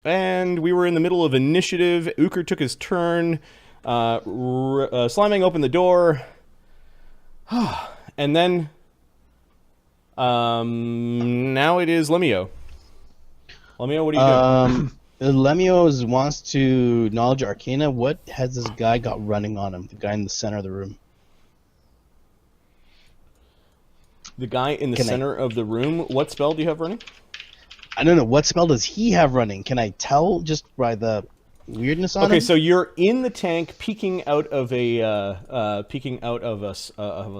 And we were in the middle of initiative. Uker took his turn, slamming open the door. And then, now it is Lemio. Lemio, what are you doing? Lemio wants to Knowledge Arcana. What has this guy got running on him? The guy in the center of the room. The guy in the center of the room. What spell do you have running? I don't know. What spell does he have running? Can I tell just by the weirdness on him? Okay, so you're in the tank, peeking out of a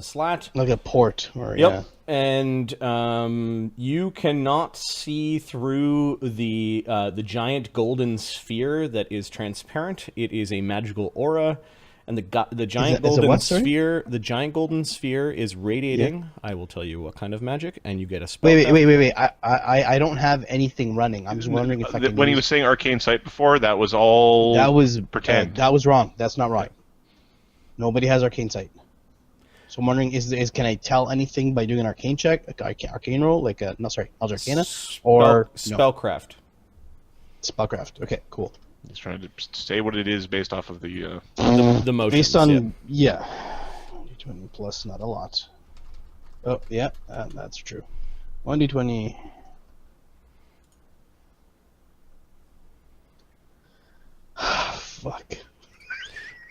slat, like a port. Or, yep. Yeah. And you cannot see through the giant golden sphere that is transparent. It is a magical aura, and the giant golden sphere is radiating. Yeah. I will tell you what kind of magic, and you get a spell. Wait! I don't have anything running. I'm just wondering if I can. When he was saying arcane sight before, that was all. That was pretend. That was wrong. That's not right. Nobody has arcane sight. So I'm wondering, can I tell anything by doing an arcane check, arcane roll, Knowledge Arcana, or spellcraft? Spellcraft. Okay, cool. He's trying to say what it is based off of the motions. Based on yeah. 1d20 plus, not a lot. Oh yeah, that's true. 1d20. Fuck.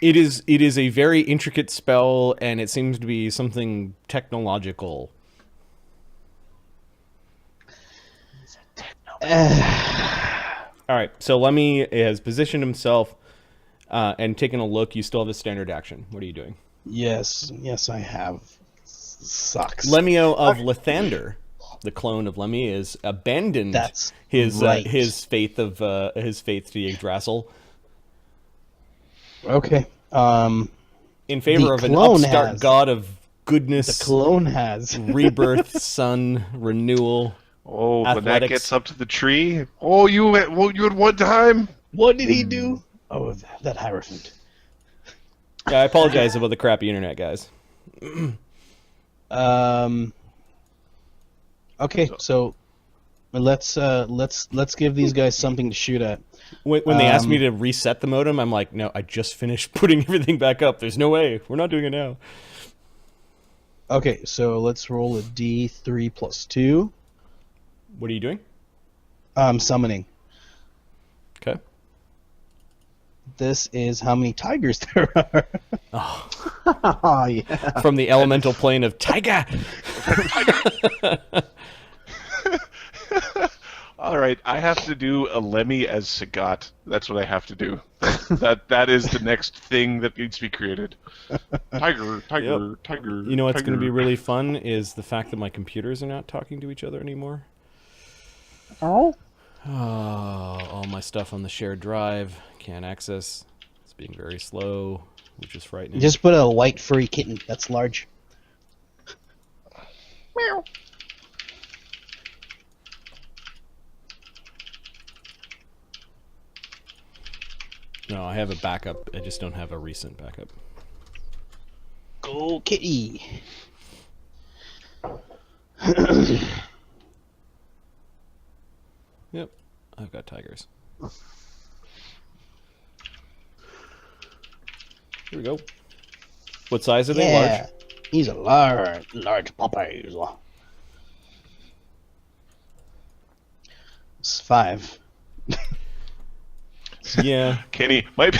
It is a very intricate spell, and it seems to be something technological. All right, so Lemmy has positioned himself and taken a look. You still have a standard action. What are you doing? Yes, I have. Sucks. Lemio of Lathander, the clone of Lemmy, is abandoned his faith to Yggdrasil. Okay. In favor of an upstart god of goodness. The clone has rebirth, sun, renewal. Oh, athletics. When that gets up to the tree. Oh, you had one time. What did he do? Oh, that Hierophant. Yeah, I apologize about the crappy internet, guys. Okay, so let's give these guys something to shoot at. When they asked me to reset the modem, I'm like, no, I just finished putting everything back up. There's no way. We're not doing it now. Okay, so let's roll a D3 plus 2. What are you doing? Summoning. Okay. This is how many tigers there are. Oh. Oh, yeah. From the elemental plane of Tiger. All right, I have to do a Lemmy as Sagat. That's what I have to do. That is the next thing that needs to be created. Tiger. You know what's going to be really fun is the fact that my computers are not talking to each other anymore. Oh? All my stuff on the shared drive can't access. It's being very slow, which is frightening. Just put a white furry kitten. That's large. Meow. No, I have a backup. I just don't have a recent backup. Go kitty. Yep, I've got tigers. Here we go. What size are they? Yeah, Large? he's a large puppy. It's 5. Yeah. Kenny, might be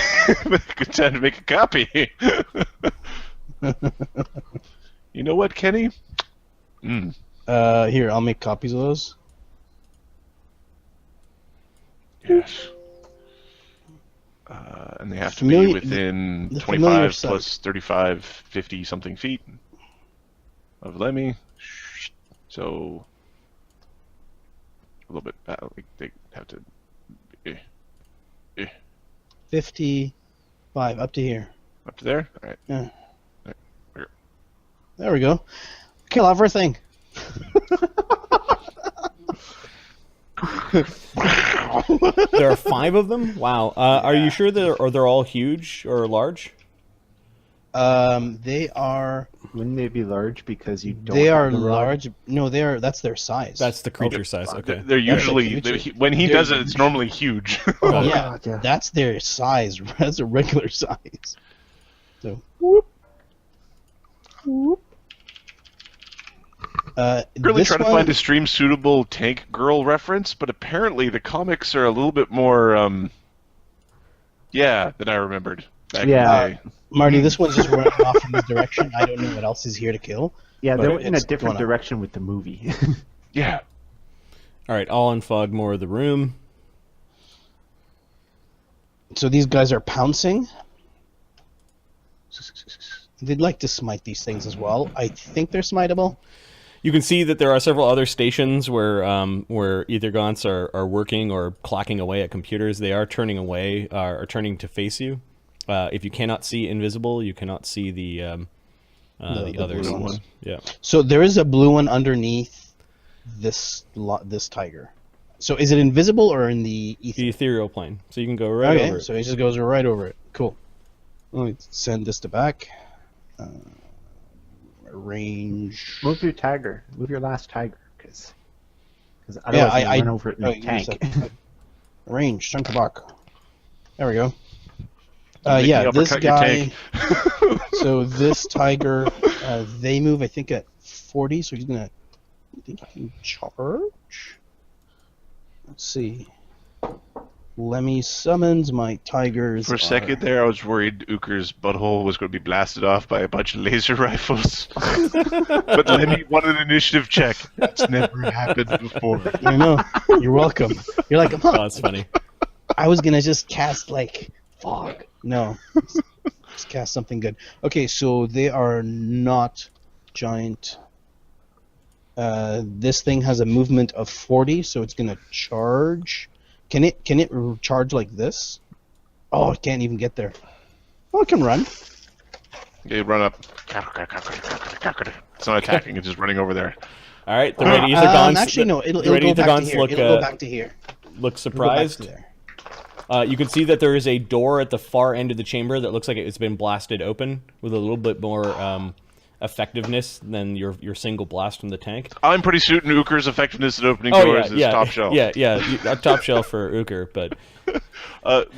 a good time to make a copy. You know what, Kenny? Here, I'll make copies of those. Yes. And they have to be within 25 plus 35, 50 something feet of Lemmy. So a little bit. They have to. 55 up to here. Up to there? All right. Yeah. There we go. Kill everything. There are 5 of them? Wow. Are you sure they're all huge or large? They are. Wouldn't they be large because you don't? They have are the rod? large. No, they are. That's their size. That's the creature size. Okay. They're usually creature. when he They're- does it, it's normally huge. Got it. yeah, God, yeah. that's their size. That's a regular size. So. Whoop. Whoop. Really this trying to one- find a stream suitable tank girl reference, but apparently the comics are a little bit more, than I remembered back in the day. Marty, this one's just running off in this direction. I don't know what else is here to kill. Yeah, they but went in a it's different going on. direction with the movie. Yeah. All right, I'll unfog more of the room. So these guys are pouncing. They'd like to smite these things as well. I think they're smiteable. You can see that there are several other stations where ethergaunts are working or clocking away at computers. They are turning away, are turning to face you. If you cannot see invisible, you cannot see the others. blue ones. Yeah. So there is a blue one underneath this tiger. So is it invisible or in the ether? The ethereal plane. So you can go right Okay, over it. so it just goes right over it. Cool. Let me send this to back. Range. Move your tiger. Move your last tiger, because Yeah, otherwise I run over it in a give me tank. second. Range, chunk of buck. There we go. Make me Yeah, this uppercut your guy. tank. So this tiger, they move, I think, at 40. So he's gonna. I think he can charge. Let's see. Lemmy summons my tigers. For a second there, I was worried Uker's butthole was going to be blasted off by a bunch of laser rifles. But let me want an initiative check. That's never happened before. I know. You're welcome. You're like, Oh, that's funny. I was gonna just cast like fog. No, just cast something good. Okay, so they are not giant. This thing has a movement of 40, so it's gonna charge. Can it charge like this? Oh, it can't even get there. Oh, it can run. You run up. It's not attacking, it's just running over there. All right, the red ethergaunts. Actually, no. It'll the red go back to ethergaunts here. look It'll go back to here. look It'll go back to surprised. there. You can see that there is a door at the far end of the chamber that looks like it's been blasted open with a little bit more effectiveness than your single blast from the tank. I'm pretty certain Uker's effectiveness at opening Oh doors yeah, is top shelf. Yeah, top shelf for Uker, but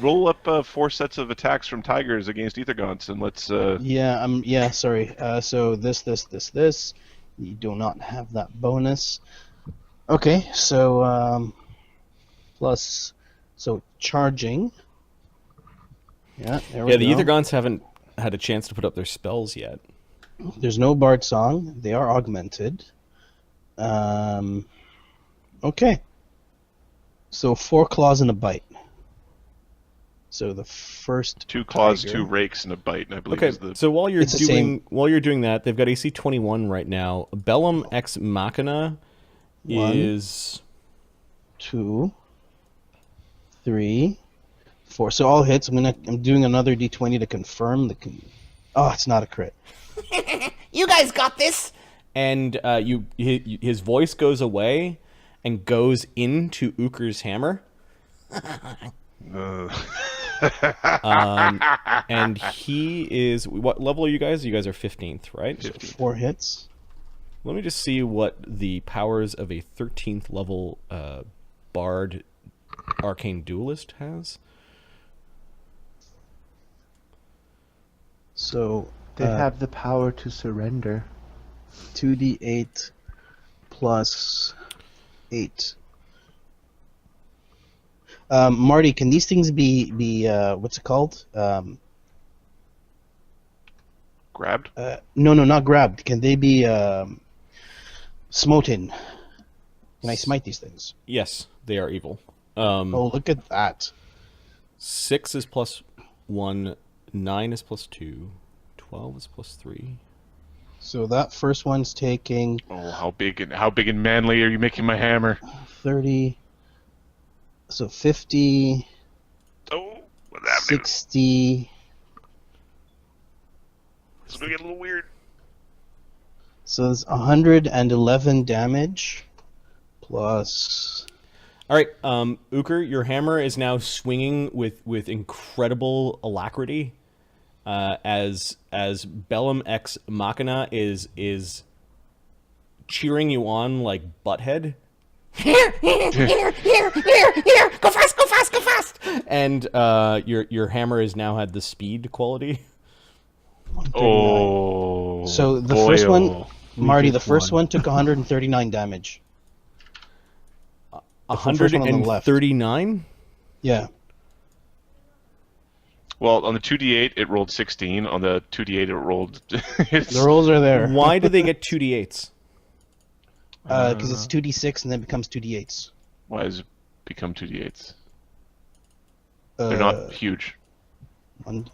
Roll up 4 sets of attacks from tigers against ethergaunts, and let's. Yeah. Sorry. So this. You do not have that bonus. Okay. So plus. So charging. Yeah. There we yeah, go. the ethergaunts haven't had a chance to put up their spells yet. There's no bard song. They are augmented. Okay. So 4 claws and a bite. So the first 2 claws, tiger. 2 rakes, and a bite. And I believe Okay, is the. so while you're It's the same. doing that, they've got AC 21 right now. Bellum Ex Machina One. is 2, 3, 4. So all hits. I'm doing another D20 to confirm the. Oh, it's not a crit. You guys got this. and his voice goes away and goes into Uker's hammer. And he is, what level are you guys? You guys are 15th, right? 4 hits. Let me just see what the powers of a 13th level bard arcane duelist has. So They have the power to surrender. 2d8 plus 8. Marty, can these things be what's it called? Grabbed? No, not grabbed. Can they be smoten? Can I smite these things? Yes, they are evil. Oh, look at that. 6 is plus 1, 9 is plus 2, 12 is plus 3. So that first one's taking Oh, how big and manly are you making my hammer? 30. So 50, Oh, what's happening? 60. It's gonna get a little weird. So it's 111 damage plus. All right, Uker, your hammer is now swinging with incredible alacrity, as Bellum Ex Machina is cheering you on like butthead. Here! Go fast, go fast, go fast! And your hammer has now had the speed quality. 139. Oh. So the boy, first one, oh. Marty, the just first won. one took 139 damage. first one on the left. 139. Yeah. Well, on the 2d8 it rolled 16. On the 2d8 it rolled. The rolls are there. Why do they get 2d8s? Because it's 2d6 and then it becomes 2d8s. Why does it become 2d8s? They're not huge. 1d.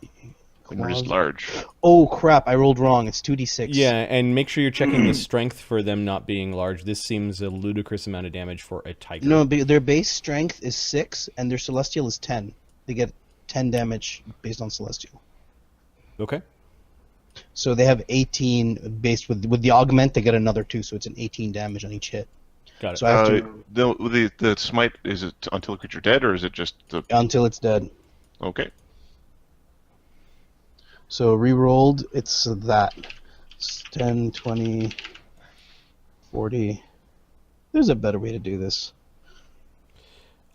They're just large. Oh crap! I rolled wrong. It's 2d6. Yeah, and make sure you're checking the strength for them not being large. This seems a ludicrous amount of damage for a tiger. No, their base strength is 6 and their celestial is 10. They get 10 damage based on celestial. Okay. So they have 18 based with the augment. They get another 2, so it's an 18 damage on each hit. Got it. So I have to The smite, is it until the creature dead, or is it just the... until it's dead. Okay. So re-rolled, it's that. It's 10, 20, 40. There's a better way to do this.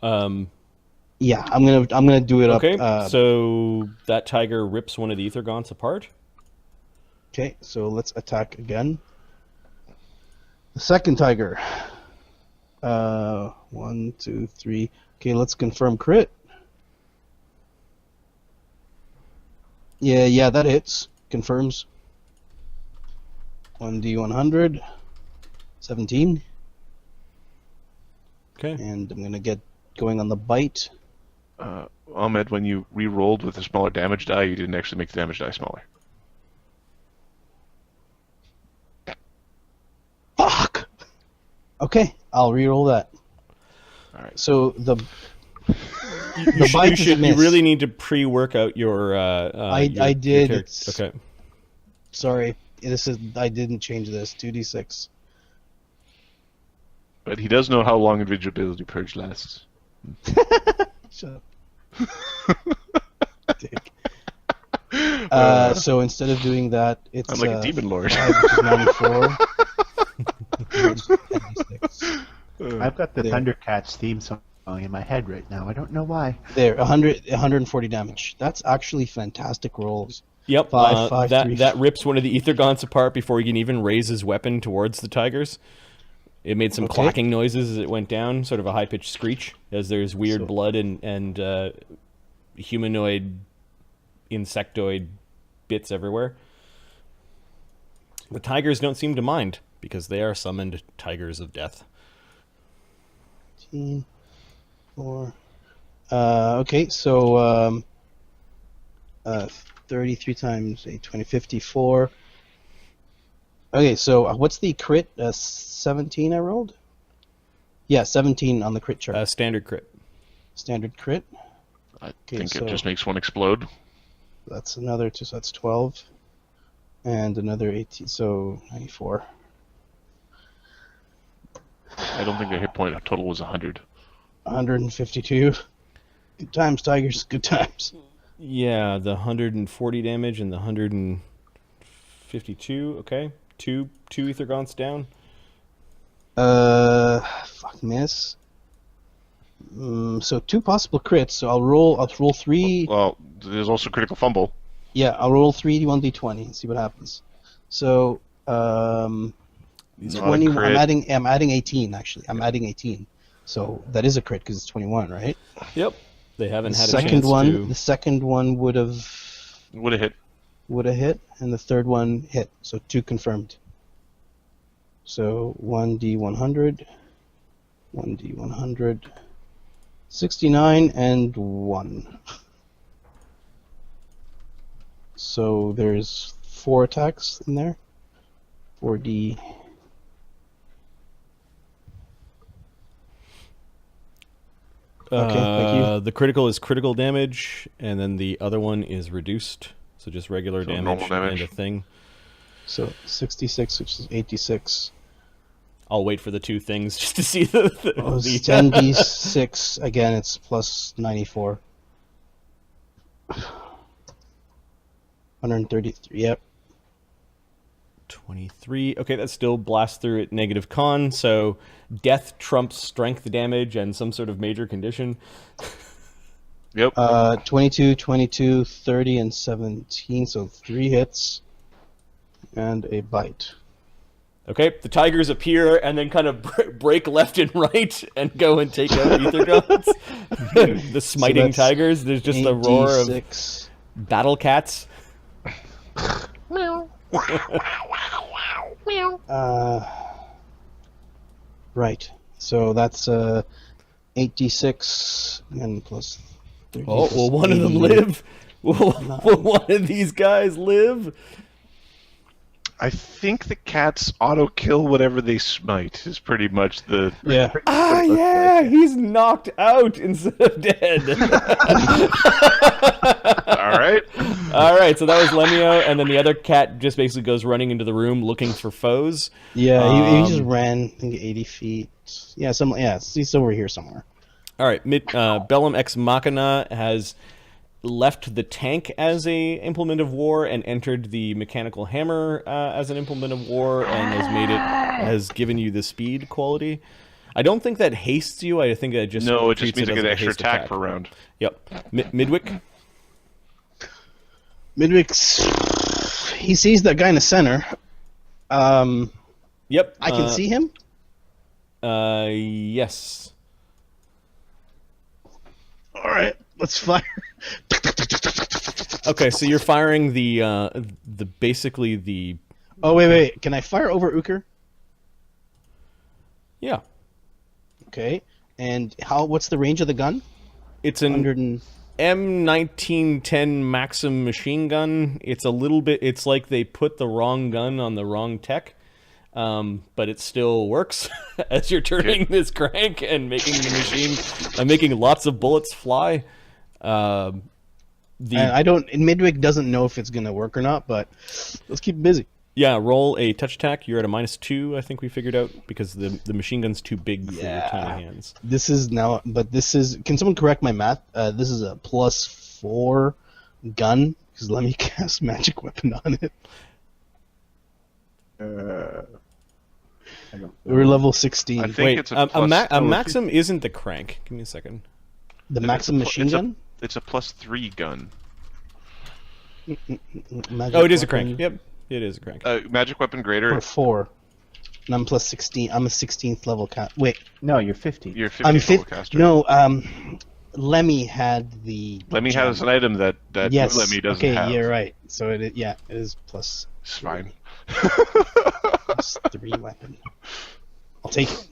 Yeah, I'm gonna do it Okay, up. so that tiger rips one of the ethergaunts apart. Okay, so let's attack again. The second tiger. 1, 2, 3. Okay, let's confirm crit. Yeah, that hits. Confirms. 1d100. 17. Okay. And I'm gonna get going on the bite. Ahmed, when you re-rolled with a smaller damage die, you didn't actually make the damage die smaller. Fuck! Okay, I'll re-roll that. Alright. So the You bite is a miss. really need to pre-work out your. I your did. character. It's- Okay. Sorry, I didn't change this. 2d6. But he does know how long invisibility purge lasts. Shut up. Dick. So instead of doing that, it's I'm like a demon lord. 5, which is 94. 96. I've got the There. Thundercats theme song in my head right now. I don't know why. There, 140 damage. That's actually fantastic rolls. Yep. 5, 5, that 3. that rips one of the ethergaunts apart before he can even raise his weapon towards the tigers. It made some Okay. clacking noises as it went down, sort of a high-pitched screech, as there's weird So- blood and humanoid, insectoid bits everywhere. The tigers don't seem to mind, because they are summoned tigers of death. 4. Okay, so 33 times 8, 20, 54. Okay, so what's the crit? 17 I rolled? Yeah, 17 on the crit chart. Standard crit. Standard crit. I Okay, think so- it just makes one explode. That's another 2, so that's 12. And another 18, so 94. I don't think the hit point total was 100. 152. Good times, Tigers. Good times. Yeah, the 140 damage and the 152. Okay, two ethergaunts down. Fuck miss. So 2 possible crits. So I'll roll 3. Well, there's also critical fumble. Yeah, I'll roll 3 1d20 and see what happens. So Not a 20. crit. I'm adding 18 actually. I'm adding 18. So that is a crit because it's 21, right? Yep, they haven't The had a second chance one, to. the second one would have Would have hit. hit, and the third one hit. So 2 confirmed. So 1d100, 1d100, 69 and 1. So there's 4 attacks in there. 4d. Okay, thank you. The critical is critical damage, and then the other one is reduced. So just regular So damage, normal damage. and a thing. So 66, which is 86. I'll wait for the 2 things just to see the Oh, it's 10d6. Again, it's plus 94. 133. Yep. 23. Okay, that still blasts through at negative con, so death trumps strength damage and some sort of major condition. Yep. 22, 22, 30, and 17. So 3 hits and a bite. Okay, the tigers appear and then kind of break left and right and go and take out ethergaunts. The smiting So that's tigers. There's just the roar of 8d6. battle cats. Right. So that's 8d6 and plus 30 Oh, plus will one of them 80. live? Will one of these guys live? I think the cats auto-kill whatever they smite is pretty much the... Yeah. Ah, yeah, he's knocked out instead of dead. All right. All right, so that was Lemio, and then the other cat just basically goes running into the room looking for foes. Yeah, he just ran, I think, 80 feet. Yeah, he's over here somewhere. All right, Bellum Ex Machina has left the tank as a implement of war and entered the mechanical hammer as an implement of war and has given you the speed quality. I don't think that hastes you. I think that just No, it just treats means I as get a extra haste attack per round. Yep. Midwick. Midwick's... He sees that guy in the center. Yep. I can see him? Yes. All right, let's fire. Okay, so you're firing the basically the... Oh, wait. Can I fire over Uker? Yeah. Okay. And what's the range of the gun? It's an 100 and... M1910 Maxim machine gun. It's a little bit... It's like they put the wrong gun on the wrong tech. But it still works as you're turning this crank and making the machine... making lots of bullets fly. And Midwick doesn't know if it's going to work or not, but let's keep it busy. Yeah, roll a touch attack. You're at a -2, I think we figured out, because the machine gun's too big for your tiny hands. Can someone correct my math? This is a +4 gun, because let me cast magic weapon on it. We're level 16. I think Wait, it's a Maxim isn't the crank. Give me a second. The Maxim machine gun? It's a +3 gun. Magic Oh, it is a weapon crank. Yep, it is a crank. Magic weapon greater. For 4. And I'm plus 16. I'm a 16th level Wait, No, you're 50. You're 50 I'm level 5th. caster. No, Lemmy had the... Lemmy has an item that Yes. Lemmy doesn't okay, have. you're right. So it is plus... It's fine. plus 3 weapon. I'll take it.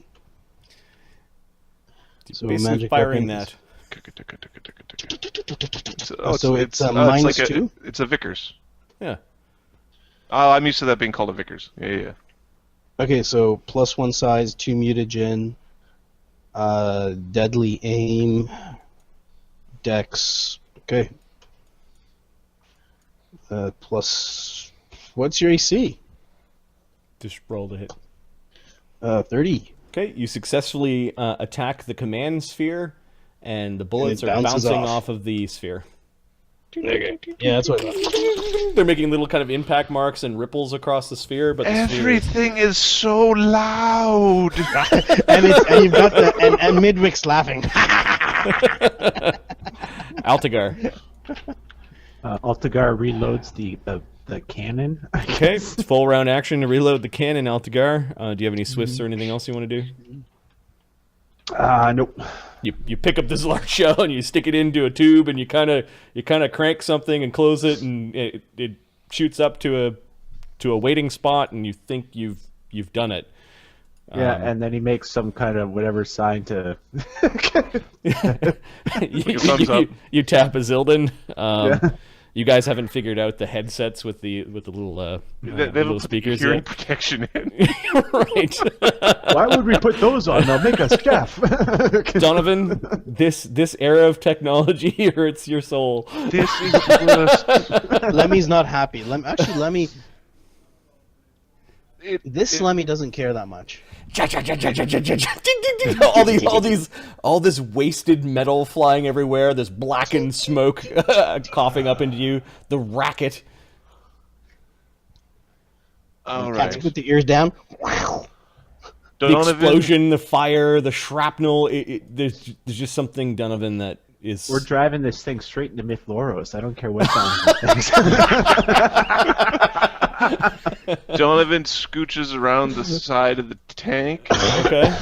So Basically magic firing weapon that. So it's -2? It's a Vickers. Yeah. Oh, I'm used to that being called a Vickers. Yeah. Okay, so +1 size, 2 mutagen, deadly aim, dex. Okay. Plus, what's your AC? Just roll to hit. 30. Okay, you successfully attack the command sphere, and the bullets And it are bounces bouncing off. of the sphere. Yeah, that's what I thought. They're making little kind of impact marks and ripples across the sphere, but the sphere is... Everything is so loud. and you've got and Midwick's laughing. Altagar. Altagar reloads the cannon. Okay, it's full round action to reload the cannon, Altagar. Do you have any swifts or anything else you want to do? Nope. You pick up this large shell and you stick it into a tube and you kind of crank something and close it, and it shoots up to a waiting spot, and you think you've done it. Yeah, and then he makes some kind of whatever sign to. Thumbs up. You tap a Zildin. Yeah. You guys haven't figured out the headsets with the little They little put speakers hearing yet. protection in. Right. Why would we put those on? They'll make us deaf. Donovan, this era of technology hurts your soul. This is the worst. Lemmy's not happy. Lemmy. Lemmy doesn't care that much. all this wasted metal flying everywhere. This blackened smoke coughing up into you. The racket. All Cats right. put the ears down. The Donovan, explosion, the fire, the shrapnel. There's just something, Donovan, that is. We're driving this thing straight into Mythloros. I don't care what's on things. Donovan scooches around the side of the tank, Okay.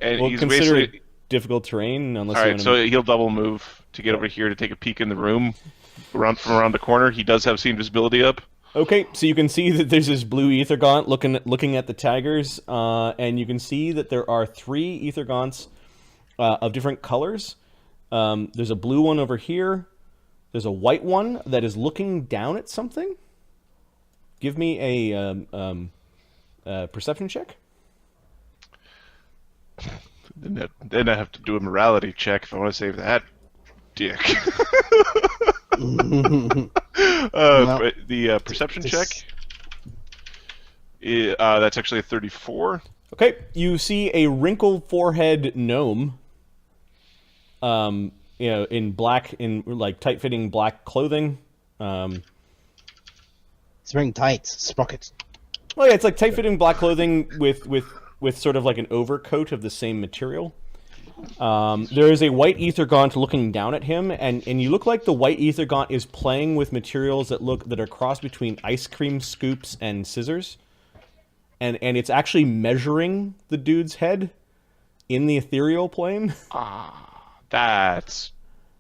and Well, he's consider basically. it difficult terrain unless All you right, want so he'll double move to get over here to take a peek in the room, from around the corner. He does have see invisibility up. Okay, so you can see that there's this blue ethergaunt looking at the tigers, and you can see that there are 3 ethergaunts of different colors. There's a blue one over here. There's a white one that is looking down at something. Give me a perception check. Then I have to do a morality check if I want to save that dick. But the perception check, that's actually a 34. Okay, you see a wrinkled forehead gnome. In black, in like tight-fitting black clothing. It's wearing tights, sprockets. Well, yeah, it's like tight-fitting black clothing with sort of like an overcoat of the same material. There is a white ethergaunt looking down at him, and you look like the white ethergaunt is playing with materials that are crossed between ice cream scoops and scissors, and it's actually measuring the dude's head in the ethereal plane. That's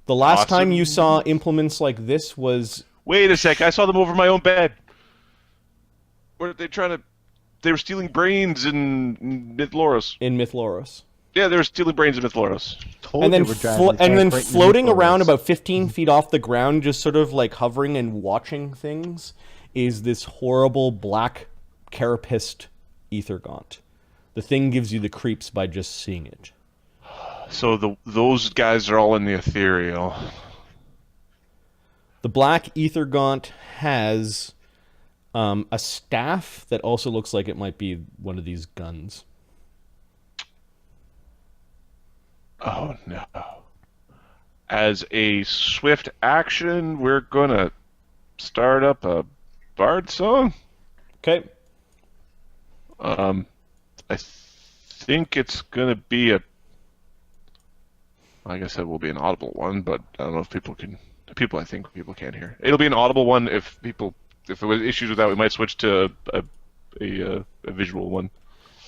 The last awesome. time you saw implements like this was Wait a sec, I saw them over my own bed. Were they trying to? They were stealing brains in Mythloros. in Mythloros. Yeah, they were stealing brains in Mythloros. Told And then, you we're driving the tank right into floating around Mythloros. about 15 feet off the ground, just sort of like hovering and watching things, is this horrible black carapaced ethergaunt. The thing gives you the creeps by just seeing it. So those guys are all in the ethereal. The black ethergaunt has a staff that also looks like it might be one of these guns. Oh no. As a swift action, we're gonna start up a bard song. Okay. I think it's gonna be like I said, will be an audible one, but I don't know if people can. I think people can hear. It'll be an audible one. If there was issues with that, we might switch to a visual one.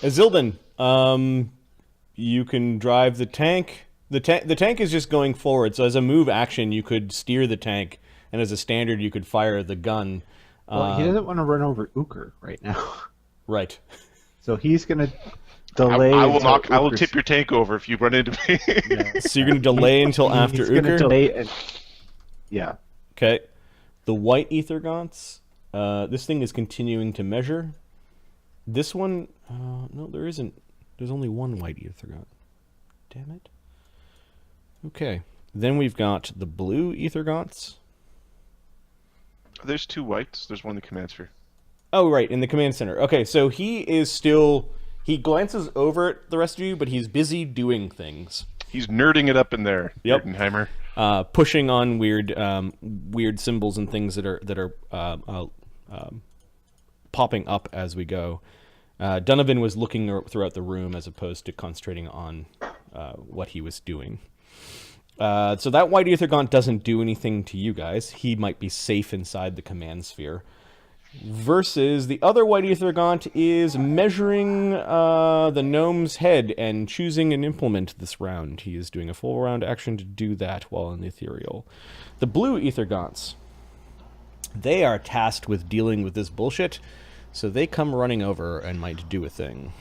Azildan, you can drive the tank. The tank is just going forward, so as a move action, you could steer the tank, and as a standard, you could fire the gun. Well, he doesn't want to run over Uker right now. Right. So he's going to delay. I will until I will Uker's- tip your tank over if you run into me. Yeah. So you're going to delay until after He's going to Uker? delay. Yeah. Okay. The white ethergaunts. This thing is continuing to measure. This one... no, there isn't. There's only one white ethergaunt. Damn it. Okay. Then we've got the blue ethergaunts. There's 2 whites. There's one in the command sphere. Oh, right, in the command center. Okay, so he is still... He glances over at the rest of you, but he's busy doing things. He's nerding it up in there. Yep. Nerdenheimer. Pushing on weird symbols and things that are popping up as we go. Donovan was looking throughout the room as opposed to concentrating on what he was doing. So that white ethergaunt doesn't do anything to you guys. He might be safe inside the command sphere. Versus the other white ethergaunt is measuring the gnome's head and choosing an implement this round. He is doing a full round action to do that while in the ethereal. The blue ethergaunts, they are tasked with dealing with this bullshit, so they come running over and might do a thing.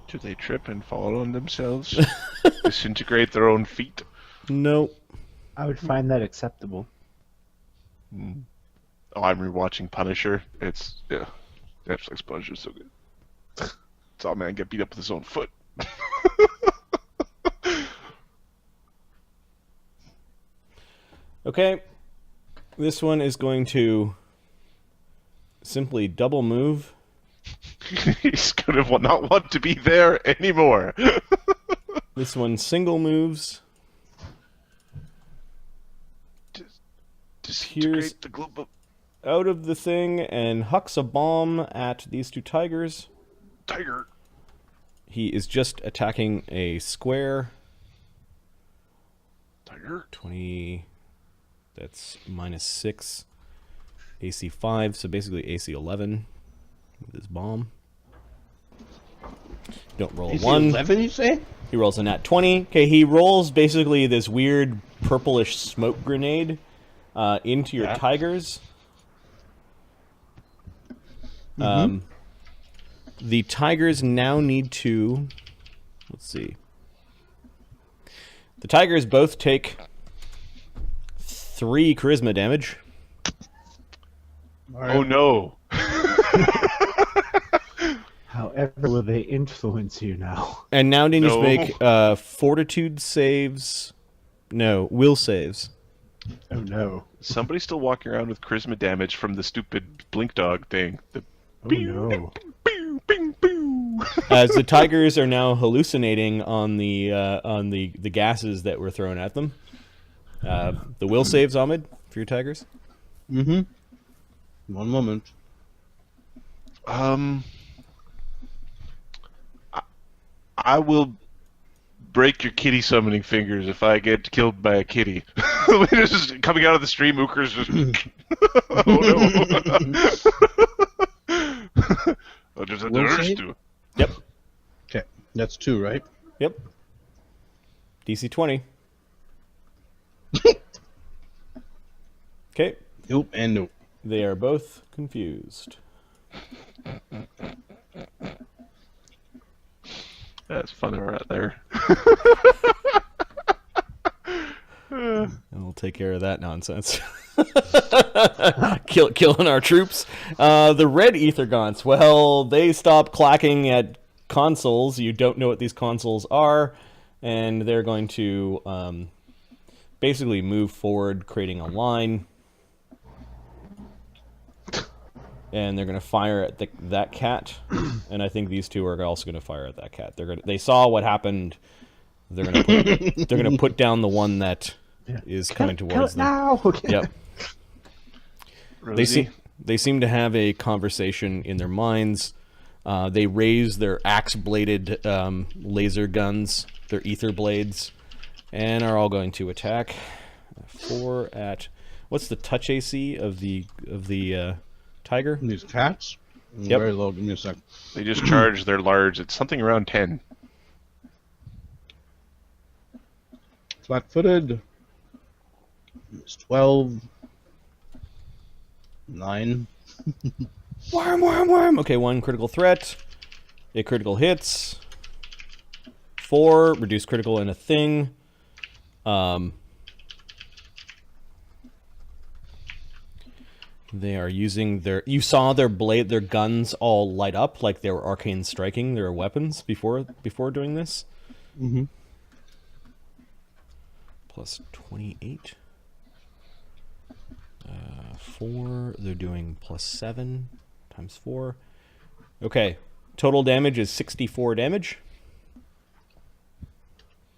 Do they trip and fall on themselves? Disintegrate their own feet? No. I would find that acceptable. Oh, I'm rewatching Punisher. It's Netflix Punisher's so good. Saw a man get beat up with his own foot. Okay. This one is going to simply double move. He's gonna not want to be there anymore. This one single moves. Disintegrate Here's- the globe of... out of the thing and hucks a bomb at these two tigers. Tiger. He is just attacking a square. Tiger. 20. That's -6. AC 5, so basically AC 11 with his bomb. Don't roll a Is 1. he 11, you say? He rolls a nat 20. Okay, he rolls basically this weird purplish smoke grenade into your tigers. The tigers now need to... Let's see. The tigers both take 3 charisma damage. Right. Oh no. However, will they influence you now? And now they need to No. make fortitude saves. No, will saves. Oh no. Somebody's still walking around with charisma damage from the stupid blink dog thing. The Oh no. bing, bing, bing. As the tigers are now hallucinating on the gases that were thrown at them. The will saves, Ahmed, for your tigers. Mm-hmm. One moment. I will break your kitty summoning fingers if I get killed by a kitty. It's just coming out of the stream, Ooker's just... oh no. Oh, there's a Will nurse save? too. Yep. Okay, that's 2, right? Yep. DC 20. Okay. Nope and nope. They are both confused. That's funny right there. And we'll take care of that nonsense. Killing our troops. The red ethergaunts, well, they stop clacking at consoles. You don't know what these consoles are, and they're going to basically move forward, creating a line. And they're going to fire at that cat, and I think these two are also going to fire at that cat. They saw what happened. They're going to put down the one that is coming towards them. Now. Okay. Yep. Rosie? They seem to have a conversation in their minds. They raise their axe-bladed laser guns, their ether blades, and are all going to attack. 4 at... What's the touch AC of the tiger? These cats? Yep. Very low. Give me a sec. They just charge their large. It's something around 10. Flat-footed. It's 12. 9. Worm. Okay, 1 critical threat. A critical hits. 4 reduce critical in a thing. They are using their... You saw their guns all light up like they were arcane striking their weapons before doing this. Mm-hmm. Plus 28. 4. They're doing plus 7 times 4. Okay. Total damage is 64 damage.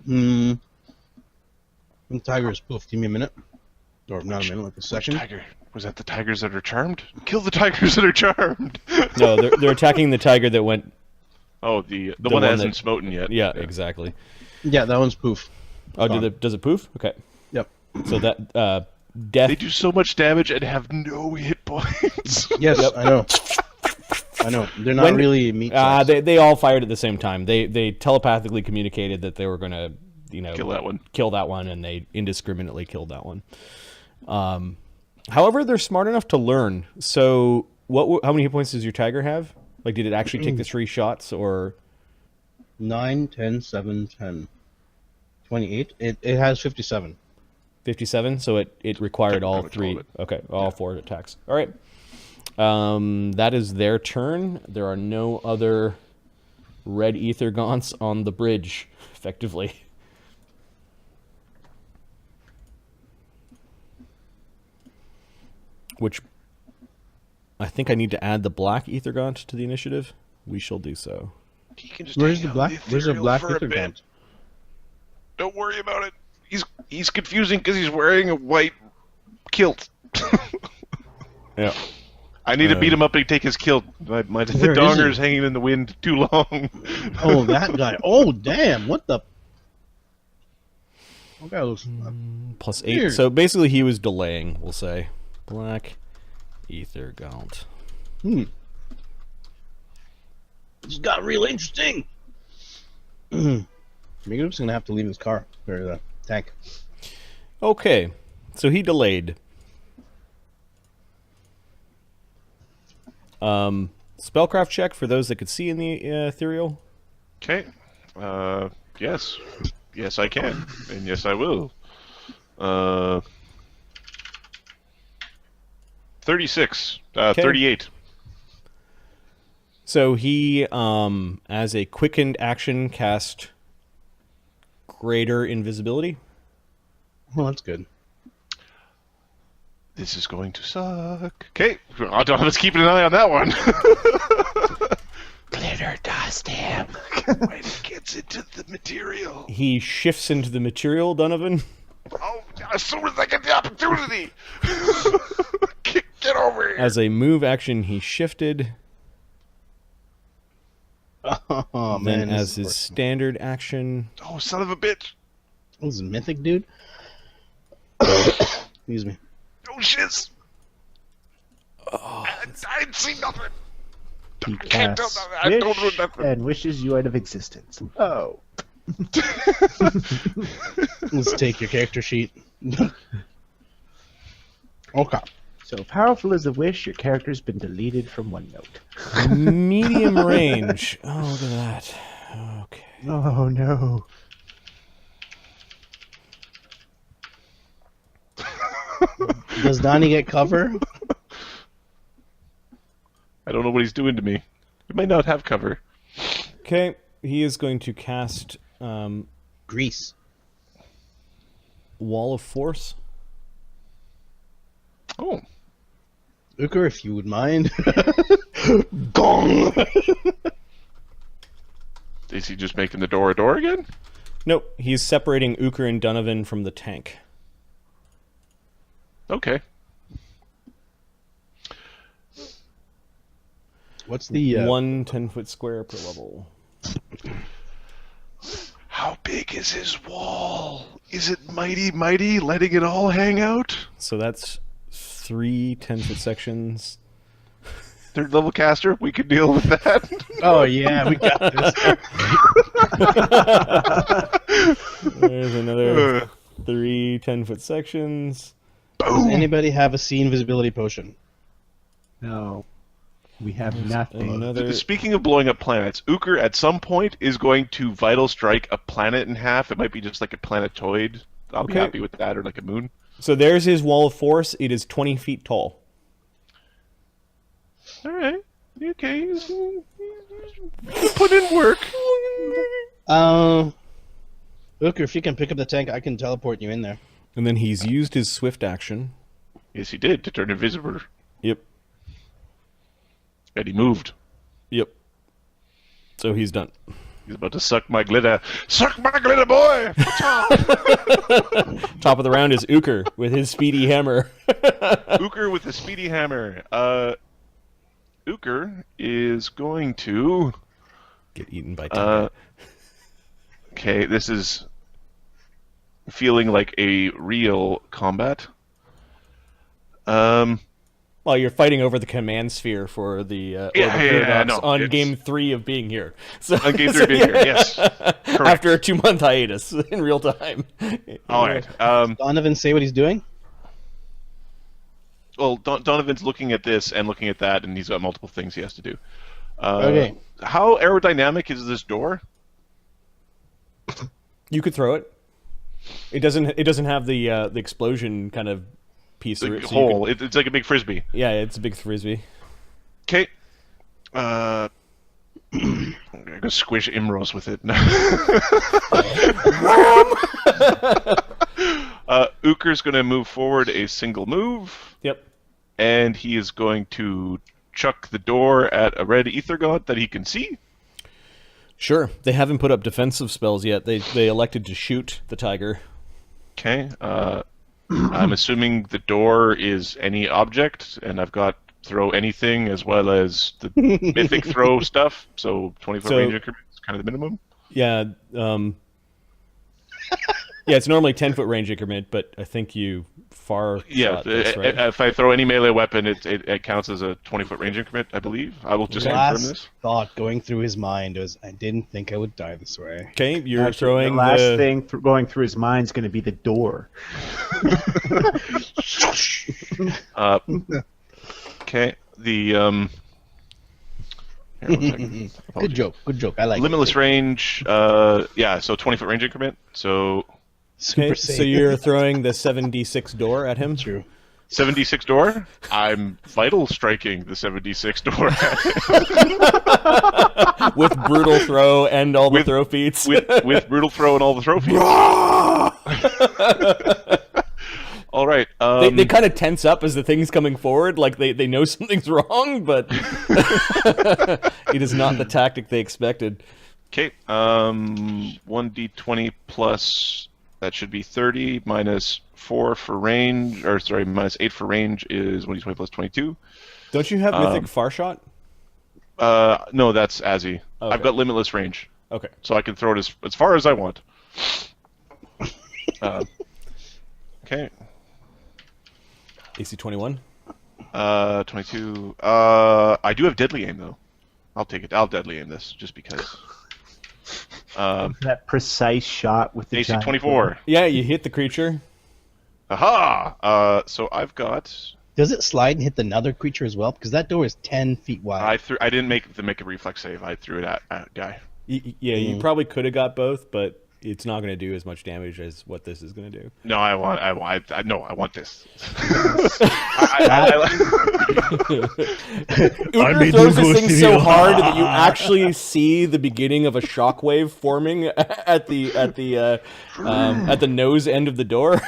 The tiger is poof. Give me a minute. Or not a minute, like a second. Tiger. Was that the tigers that are charmed? Kill the tigers that are charmed. No, they're attacking the tiger that went... Oh, the The one that one hasn't that- smoten yet. Yeah, exactly. Yeah, that one's poof. Oh, Gone. does it poof? Okay. Yep. So that death... They do so much damage and have no hit points. Yes, I know. I know. They're not really meat size. they all fired at the same time. They telepathically communicated that they were going to, Kill that one. and they indiscriminately killed that one. However, they're smart enough to learn. So, how many hit points does your tiger have? Like, did it actually take the 3 shots, or 9, 10, 7, 10. 28. It has 57. 57? So it required all Damage, 3. all of it. Okay, all 4 attacks. All right. That is their turn. There are no other red ethergaunts on the bridge, effectively. Which I think I need to add the black ethergaunt to the initiative. We shall do so. He can just Where's hang the on black? Where's the ethereal black for a bit. ethergaunt? Don't worry about it. He's confusing because he's wearing a white kilt. Yeah. I need to beat him up and take his kill. The Where is donger's he? hanging in the wind too long. Oh, that guy. Oh, damn. What the? That guy looks... +8. Weird. So basically he was delaying, we'll say. Black ethergaunt. This got real interesting. Maybe I'm just going to have to leave his car. Or the tank. Okay. So he delayed. Spellcraft check for those that could see in the ethereal. Okay. Yes. Yes, I can. And yes, I will. 36. 38. So he, as a quickened action, cast greater invisibility. Well, that's good. This is going to suck. Okay. Let's keep an eye on that one. Glitter dust him. When it gets into the material. He shifts into the material, Donovan. Oh, as soon as I get the opportunity. Get over here. As a move action, he shifted. Oh, Then man. as his standard action, Oh, son of a bitch. This is mythic, dude. Excuse me. Oh, shiz. I ain't seen nothing. He I can't tell casts nothing. I don't know wish nothing. and wishes you out of existence. Oh. Let's take your character sheet. Okay. So powerful is the wish, your character's been deleted from OneNote. medium range. Oh, look at that. Okay. Oh no. Does Donnie get cover? I don't know what he's doing to me. He might not have cover. Okay, he is going to cast Grease. Wall of Force. Oh. Uker, if you would mind. Gong! Is he just making the door a door again? Nope, he's separating Uker and Donovan from the tank. Okay. What's the... One 10-foot square per level. How big is his wall? Is it mighty, letting it all hang out? So that's 3 10-foot sections. Third level caster, we could deal with that. Oh, yeah, we got this. There's another 3 10-foot sections. Does anybody have a sea invisibility potion? No. We have nothing. Another... Speaking of blowing up planets, Uker at some point is going to vital strike a planet in half. It might be just like a planetoid. I'll be Okay. happy with that, or like a moon. So there's his Wall of Force. It is 20 feet tall. All right. Okay. He's put in work. Uker, if you can pick up the tank, I can teleport you in there. And then he's used his swift action. Yes, he did, to turn invisible. Yep. And he moved. Yep. So he's done. He's about to suck my glitter. Suck my glitter, boy! Top of the round is Uker with his speedy hammer. Uker with the speedy hammer. Uker is going to... Get eaten by Tiger. Okay, this is feeling like a real combat. Well, you're fighting over the command sphere for the Orb of Yeah, Paradox no, on it's- game 3 of being here. So, On game 3 of being here, yes. Correct. After a 2-month hiatus in real time. All right. Donovan, say what he's doing? Well, Donovan's looking at this and looking at that, and he's got multiple things he has to do. Okay. How aerodynamic is this door? You could throw it. It doesn't have the explosion kind of piece The through it. So you hole. It's like a big frisbee. yeah, it's a big frisbee. Okay. I'm gonna squish Imros with it. Uker's gonna move forward a single move, Yep. and he is going to chuck the door at a red ethergaunt that he can see. Sure. They haven't put up defensive spells yet. They elected to shoot the tiger. Okay. I'm assuming the door is any object, and I've got throw anything as well as the mythic throw stuff. So 20-foot So- range increment is kind of the minimum. Yeah. Yeah, it's normally 10-foot range increment, but I think you far Yeah, shot this, right? if I throw any melee weapon, it counts as a 20-foot range increment, I believe. I will just confirm Last this. thought going through his mind was, I didn't think I would die this way. Okay, you're Actually, throwing the last the... thing going through his mind is going to be the door. Okay, the here, one second. Good Apologies. joke. Good joke. I like Limitless it. range. Yeah, so 20-foot range increment. So Super Okay, safe. so you're throwing the 7d6 door at him? True. 76 door. I'm vital striking the 76 door With brutal throw and all the throw feats? with brutal throw and all the trophies. All right. They kind of tense up as the thing's coming forward, like they know something's wrong, but it is not the tactic they expected. Okay. 1d20 plus. That should be 30 minus 4 for range, or sorry, minus 8 for range is 1d20 plus 22. Don't you have Mythic Far Shot? No, that's Azzy. Okay. I've got limitless range, Okay. so I can throw it as far as I want. Okay. AC 21? 22. I do have deadly aim though. I'll take it. I'll deadly aim this just because. That precise shot with the AC giant 24. Yeah, you hit the creature. Aha! So I've got. Does it slide and hit another creature as well? Because that door is 10 feet wide. I didn't make a reflex save. I threw it at guy. Yeah, you probably could have got both, but it's not going to do as much damage as what this is going to do. No, I want this. Uber throws this thing so hard that you actually see the beginning of a shockwave forming at the nose end of the door.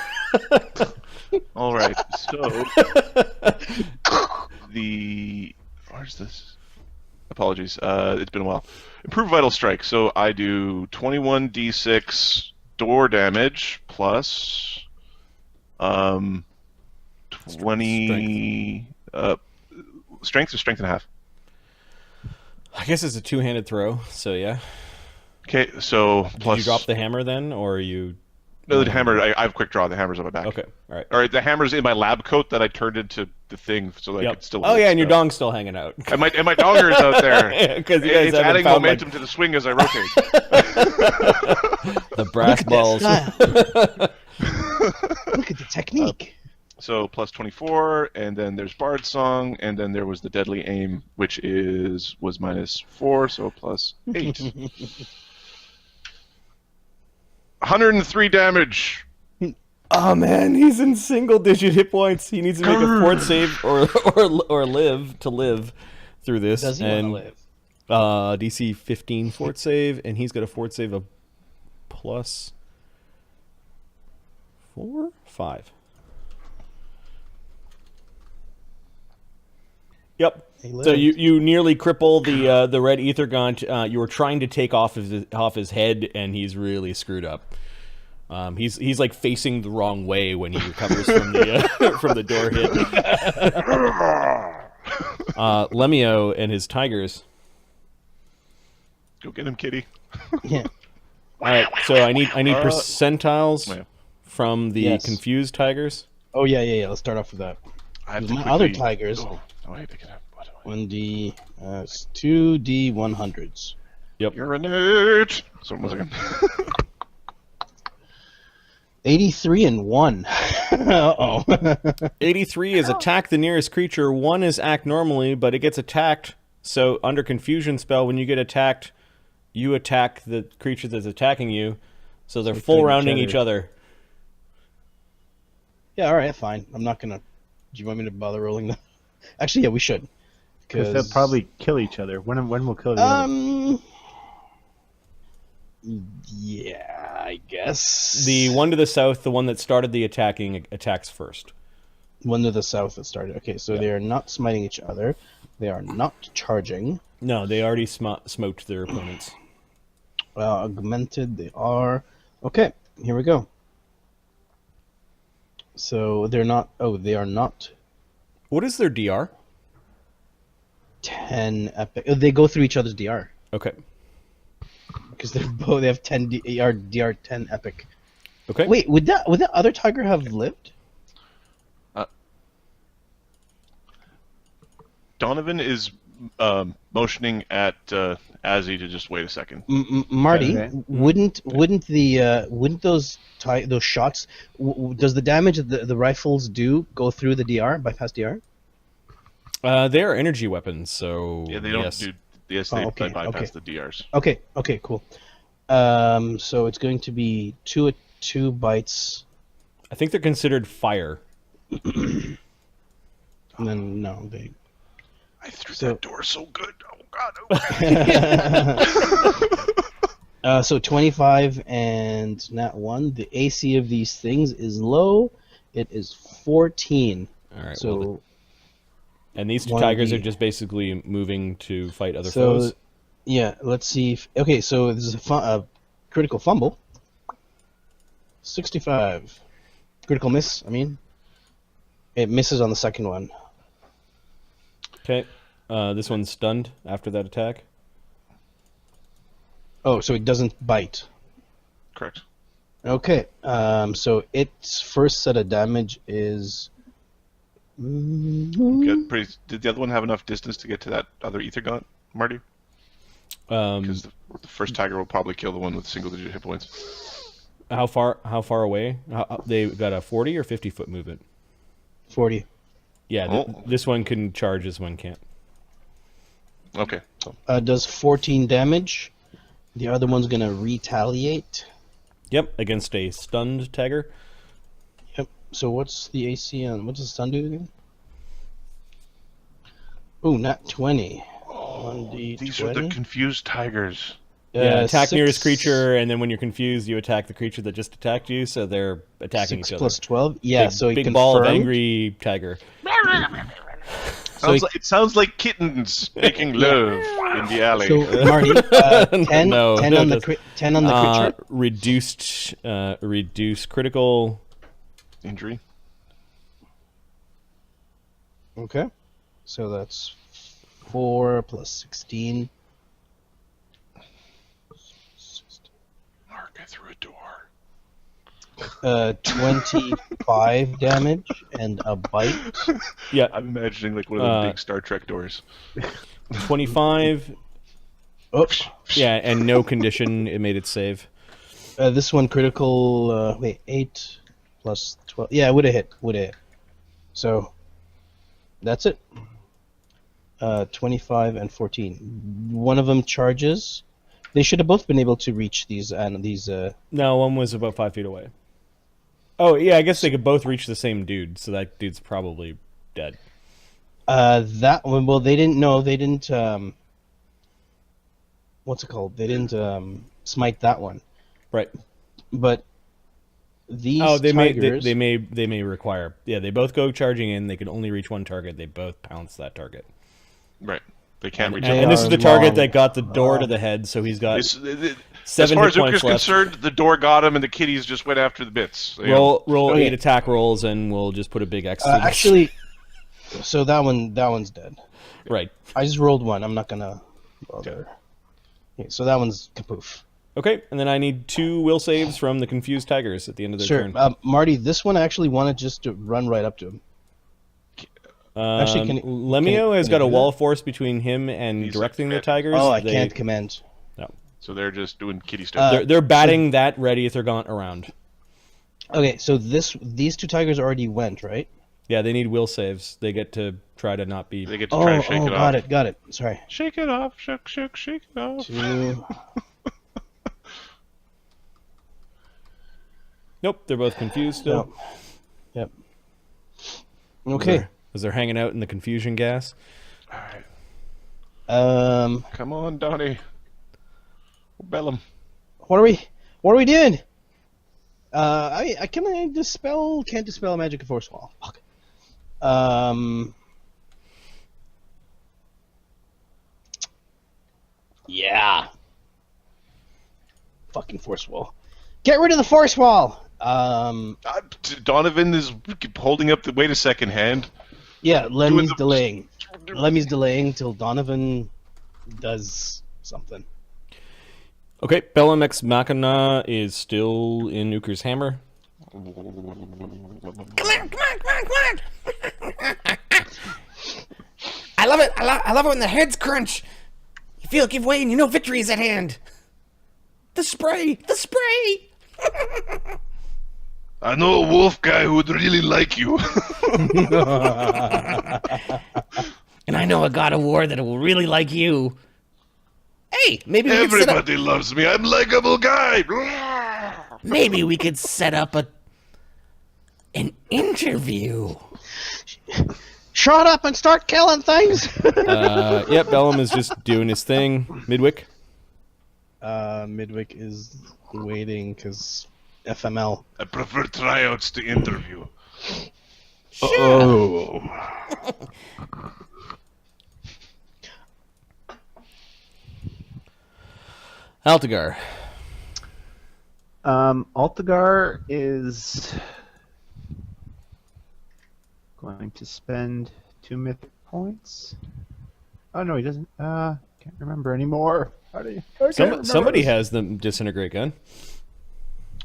All right, so where's this? Apologies, it's been a while. Improve vital strike. So I do 21d6 door damage plus 20 strength or strength and a half. I guess it's a two-handed throw, so yeah. Okay, so Did plus you drop the hammer then, or are you... no, the hammer. I have quick draw. The hammer's on my back. Okay, all right. All right, the hammer's in my lab coat that I turned into the thing, so that I Yep. could still. Oh yeah, and your dong's still hanging out. And my dongers out there. Because you guys It's haven't adding found, momentum to the swing as I rotate. the brass balls. Look at the technique. So plus 24, and then there's Bard Song, and then there was the Deadly Aim, which was minus 4, so plus 8. 103 damage. Oh man, he's in single-digit hit points. He needs to make a fort save or live through this. Does he want to and live? DC 15 fort save, and he's got a fort save of plus 4, 5. Yep. He So lived. you nearly cripple the red ethergaunt. You were trying to take off his head, and he's really screwed up. He's like facing the wrong way when he recovers from the from the door hit. Lemio and his tigers. Go get him, kitty. Yeah. All right, so I need percentiles yeah. from the Yes. confused tigers. Oh, yeah. Let's start off with that. I have With to my quickly... other tigers. Oh, I pick it up. What do I... 1D, 2D 100s. You're a nerd. So 1 second. 83 and 1. Uh-oh. 83 is attack the nearest creature. 1 is act normally, but it gets attacked. So under confusion spell, when you get attacked, you attack the creature that's attacking you. So they're full rounding each other. Yeah, alright, fine. I'm not gonna... Do you want me to bother rolling that? Actually, yeah, we should. Because they'll probably kill each other. When will kill the other? Yeah, I guess. The one to the south, the one that started the attacking, attacks first. One to the south that started. Okay, so they are not smiting each other. They are not charging. No, they already smoked their opponents. Augmented, they are. Okay, here we go. So they're not. Oh, they are not What is their DR? 10 epic. They go through each other's DR Okay. because they're both. They have 10 DR 10 epic. Okay. Wait, would that other tiger have lived? Donovan is motioning at Azzy to just wait a second. Marty, Okay. wouldn't those shots? Does the damage that the rifles do go through the DR, bypass DR? They are energy weapons, so Yeah, they don't yes. do. Yes, Oh, they okay, bypass okay. the DRs. Okay, cool. So it's going to be two bites, I think they're considered fire. and then no, they. I threw So- that door so good. Oh God. So 25 and nat 1. The AC of these things is low. It is 14. All right. So well, and these two 1d. tigers are just basically moving to fight other So, foes. yeah, let's see. Okay, so this is a critical fumble. 65. Critical miss, I mean. It misses on the second one. Okay. This one's stunned after that attack. Oh, so it doesn't bite. Correct. Okay, so its first set of damage is... Did the other one have enough distance to get to that other ethergaunt, Marty? Because the first tiger will probably kill the one with single-digit hit points. How far away? They got a 40 or 50 foot movement. 40. Yeah, Oh. this one can charge, this one can't. Okay. Does 14 damage. The other one's going to retaliate. Yep, against a stunned tiger. Yep. So what's the AC on... What does the stun do again? Ooh, not 20. 1d20. These are the confused tigers. Yeah, attack 6 nearest creature, and then when you're confused, you attack the creature that just attacked you, so they're attacking 6 each other. plus 12. Yeah, Big, so he big confirmed. ball of angry tiger. So he- It sounds like kittens making love in the alley. So Marty, 10, No, 10 no, on the it doesn't. 10 on the creature. Reduced critical. Injury. Okay. So that's 4 plus 16. Mark, I threw a door. 25 damage and a bite. Yeah, I'm imagining like one of those big Star Trek doors. 25. Oops. Yeah, and no condition. It made it save. This one critical. Wait, 8 plus 12. Yeah, would have hit. So that's it. 25 and 14. One of them charges. They should have both been able to reach these. No, one was about 5 feet away. Oh, yeah, I guess they could both reach the same dude, so that dude's probably dead. That one. Well, they didn't know. They didn't. What's it called? They didn't smite that one. Right. But these They tigers. may require. Yeah, they both go charging in. They can only reach one target. They both pounce that target. Right. They can't reach They And this are is the target long. that got the door to the head, so he's got As 7 far hit as Zucker's points left. concerned, the door got him, and the kitties just went after the bits. You know. Roll Okay. 8 attack rolls, and we'll just put a big X. through this. Actually, so that one's dead. Right. I just rolled one. I'm not gonna bother. Okay, so that one's kapoof. Okay, and then I need 2 will saves from the confused tigers at the end of their Sure, turn. Marty. This one I actually wanted just to run right up to him. actually, can it- Lemio has can got it a do wall that? of force between him and He's directing the like- tigers. Oh, I They- can't command. No. So they're just doing kitty stuff. They're batting that red ethergaunt around. Okay, so these two tigers already went, right? Yeah, they need will saves. They get to try to not be. They get to try to shake it off. got it. Sorry. Shake it off, shake it off. 2. Nope, they're both confused still. No. Yep. Okay. As they're hanging out in the confusion gas. All right. Come on, Donnie. Bellum. What are we doing? I can't dispel a magic force wall. Fuck. Yeah. Fucking force wall. Get rid of the force wall. Donovan is holding up the. Wait a second, hand. Yeah, Lemmy's the- delaying. Lemmy's delaying till Donovan does something. Okay, Bellum Ex Machina is still in Uker's hammer. Come on, come on, come on, come on. I love it. I love it when the heads crunch. You feel it give way and you know victory is at hand. The spray. The spray. I know a wolf guy who would really like you. And I know a god of war that will really like you. Hey, maybe we could set up... Everybody loves me. I'm likable guy. Maybe we could set up an interview. Shut up and start killing things! Yep, Bellum is just doing his thing. Midwick. Midwick is waiting because FML. I prefer tryouts to interview. Oh. Altagar. Altagar is going to spend 2 mythic points. Oh no, he doesn't. Can't remember anymore. How do you? I can't remember Somebody this. has the disintegrate gun.